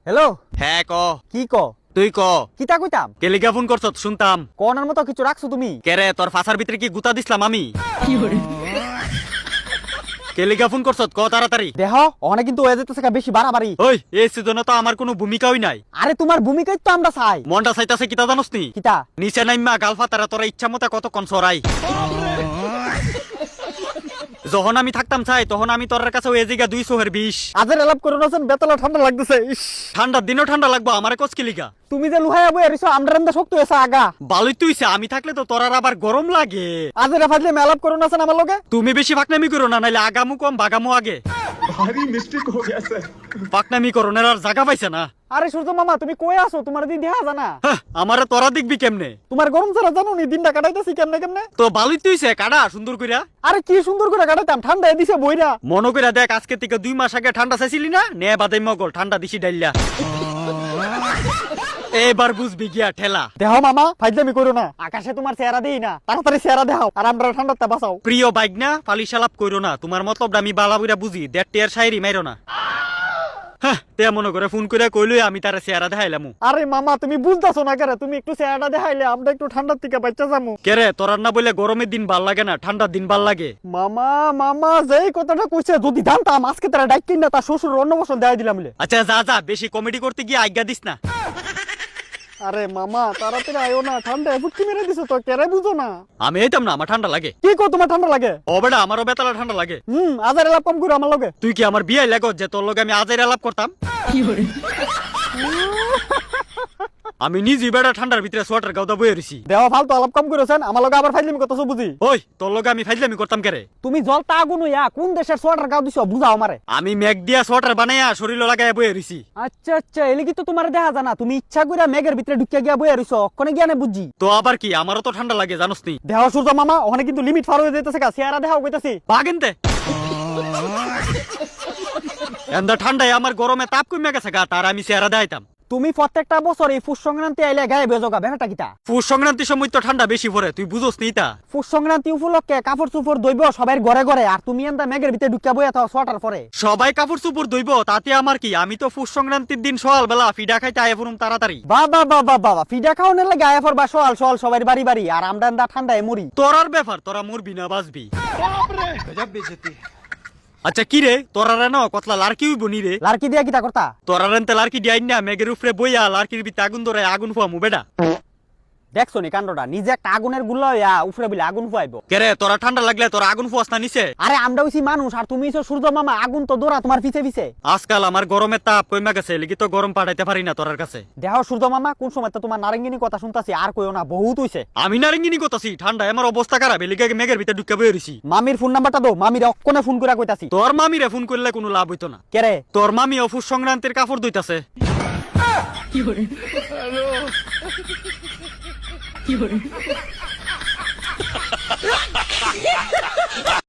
Hello. হ্যাঁ ক। কি ক? তুই ক। কিতা কইতাম? কেলিকা ফোন করছ শুনতাম। কোনার মতো কিছু রাখছো তুমি? কেরে তোর ফাঁসার ভিতরে কি গুতা দিছিলাম আমি? কেলিকা ফোন করছ ক তাড়াতাড়ি। দেহ অনেক কিন্তু হয়ে যেতেছে বেশি বাড়াবাড়ি। ওই এই সিজনে তো আমার কোনো ভূমিকাই নাই। আরে তোমার ভূমিকাই তো আমরা চাই। মনটা চাইতাছে কিতা জানোস নি? কিতা? নিচে নাইমা গালফা তারা তোরা ইচ্ছা মতো কতক্ষণ সরাই। যখন আমি থাকতাম চাই তখন আমি তোর কাছে ওই জায়গা 220। আজের আলাপ করুন আছেন বেতলা ঠান্ডা লাগতেছে। ইস, ঠান্ডার দিনও ঠান্ডা লাগবো আমারে কচকিলিকা। তুমি যে লুহাইয়া বই এরিছো আমরার এমদা শক্ত হয়েছে আগা। ভালোই তুইছে আমি থাকলে তো তোর আবার গরম লাগে। আজের ফাজলে মেলাপ করুন আছেন আমার লগে। তুমি বেশি ফাকনামি করো না, নাইলে আগামু কম বাগামু আগে। भारी मिस्टेक हो गया सर। ফাকনামি করোনার আর জায়গা পাইছে না। আরে সূর্য মামা তুমি কই আছো? তোমার দিন দেখা জানা। হ্যাঁ, আমারে তোরা দেখবি কেমনে? তোমার গরম ছাড়া জানো নি দিনটা কাটাইতেছি কেমনে কেমনে। তো ভালোই তুইছে কাটা সুন্দর কইরা। আরে কি সুন্দর করে কাটাইতাম, ঠান্ডা দিছে বইরা। মনে কইরা দেখ আজকে থেকে 2 মাস আগে ঠান্ডা চাইছিলি না, নে বাদাই মগল ঠান্ডা দিছি ডাইলা। এবার বুঝবি গিয়া ঠেলা। দেহ মামা ফাইজলামি করো না, আকাশে তোমার চেহারা দেই না, তাড়াতাড়ি চেহারা দেখাও আর আমরা ঠান্ডাটা বাঁচাও। প্রিয় বাইক না ফালিশালাপ কইরো না, তোমার মতলবটা আমি বালা বুইরা বুঝি, দেড় শায়রি মাইরো না। হ্যাঁ তে মনে করে ফোন করে কইলই আমি তারে চেহারা দেখাইলাম। আরে মামা তুমি বুঝতাছো না কেরে? তুমি একটু চেহারাটা দেখাইলে আমরা একটু ঠান্ডার থেকে বাচ্চা যাবো। কেরে তোরার না বলে গরমের দিন ভাল লাগে না, ঠান্ডার দিন ভাল লাগে। মামা মামা যেই কথাটা কইছে যদি জানতাম আজকে তারা ডাইকিন না তার শ্বশুর অন্নবসন দেখাই দিলাম বলে। আচ্ছা যা যা, বেশি কমেডি করতে গিয়ে আজ্ঞা দিস না। আরে মামা তাড়াতাড়ি আয়ো না, ঠান্ডা ফুটকি মেরে দিছো তো, কেরে বুঝো না? আমি এইতাম না, আমার ঠান্ডা লাগে। কি কো তোমার ঠান্ডা লাগে? ও বেটা আমারও বেতালা ঠান্ডা লাগে। আজার এলাপ কম করে আমার লগে। তুই কি আমার বিয়ে লাগো যে তোর লগে আমি আজের আলাপ করতাম? আমি নিজে বেড়া ঠান্ডার ভিতরে সোয়েটার গাউদা বয়ে রইছি। দেওয়া ফালতু আলাপ কম করেছেন, আমার লগে আবার ফাইজলামি করতেছো বুঝি। ওই তোর লগে আমি ফাইজলামি করতাম কেরে? তুমি জলতা আগুন হইয়া কোন দেশের সোয়েটার গাও দিছো বুঝাও আমারে। আমি মেঘ দিয়া সোয়েটার বানাইয়া শরীর লাগাইয়া বয়ে রইছি। আচ্ছা আচ্ছা এলিগি তো তোমার দেখা জানা, তুমি ইচ্ছা করে মেঘের ভিতরে ঢুকিয়া গিয়া বইয়া রইছো, কোনে জ্ঞানে বুঝি। তো আবার কি আমারও তো ঠান্ডা লাগে জানোস নি? দেহ সূর্য মামা ওখানে কিন্তু লিমিট পার হয়ে যাইতেছে, চেহারা দেখাও কইতাছি। বাগেনতে এন্দা ঠান্ডায় আমার গরমে তাপ কমে গেছে গা, তার আমি চেহারা দেখাইতাম। তুমি প্রত্যেকটা বছর এই পুষ সংক্রান্তি আইলে গায়ে বেজোগা ব্যাপারটা কিতা? পুষ সংক্রান্তির সময় তো ঠান্ডা বেশি পড়ে, তুই বুঝোস নি তা? পুষ সংক্রান্তি উপলক্ষে কাপড় চোপড় দইব সবাই ঘরে ঘরে, আর তুমি এন্দা মেঘের ভিতরে ঢুকিয়া বইয়া থাও সোয়াটার পরে। সবাই কাপড় চোপড় দইব তাতে আমার কি? আমি তো পুষ সংক্রান্তির দিন সকাল বেলা ফিডা খাইতে আয় পড়ুম তাড়াতাড়ি। বাবা বাবা বাবা ফিডা খাও নেলে গায়ে পড়বা সল সল সবাই বাড়ি বাড়ি, আর আমরা এন্দা ঠান্ডায় মরি। তোরার ব্যাপার, তোরা মরবি না বাঁচবি। আচ্ছা কি রে তোরারে না কতলা লারকি হইব নি রে? লারকি দিয়া কিতা করতা? তোরারেন তে লারকি দিয়াই না মেঘের উপরে বইয়া লারকির ভিতরে আগুন ধরে আগুন ফুয়ামু বেটা। দেখছো নি কাণ্ডটা, নিজে একটা আগুনের গুল্লা হইয়া উপরে বলে আগুন ফুয়াইবো। কেরে তোরা ঠান্ডা লাগলে তোরা আগুন ফুয়াস না নিচে? আরে আমরা হইছি মানুষ আর তুমি হইছো সূর্য মামা, আগুন তো দৌড়া তোমার পিছে পিছে। আজকাল আমার গরমের তাপ কইমা গেছে, লিখি তো গরম পাঠাইতে পারি না তোরার কাছে। দেহ সূর্য মামা কোন সময় তো তোমার নারেঙ্গিনী কথা শুনতাছি, আর কইও না বহুত হইছে। আমি নারেঙ্গিনি করতাছি, ঠান্ডায় আমার অবস্থা খারাপ, এলিগে মেঘের ভিতরে ঢুকে বই রইছি। মামির ফোন নাম্বারটা দাও, মামির অক্ষণে ফোন করে কইতাছি। তোর মামিরে ফোন করলে কোনো লাভ হইতো না। কেরে? তোর মামি অফুস সংক্রান্তির কাপড় ধুইতাছে। কি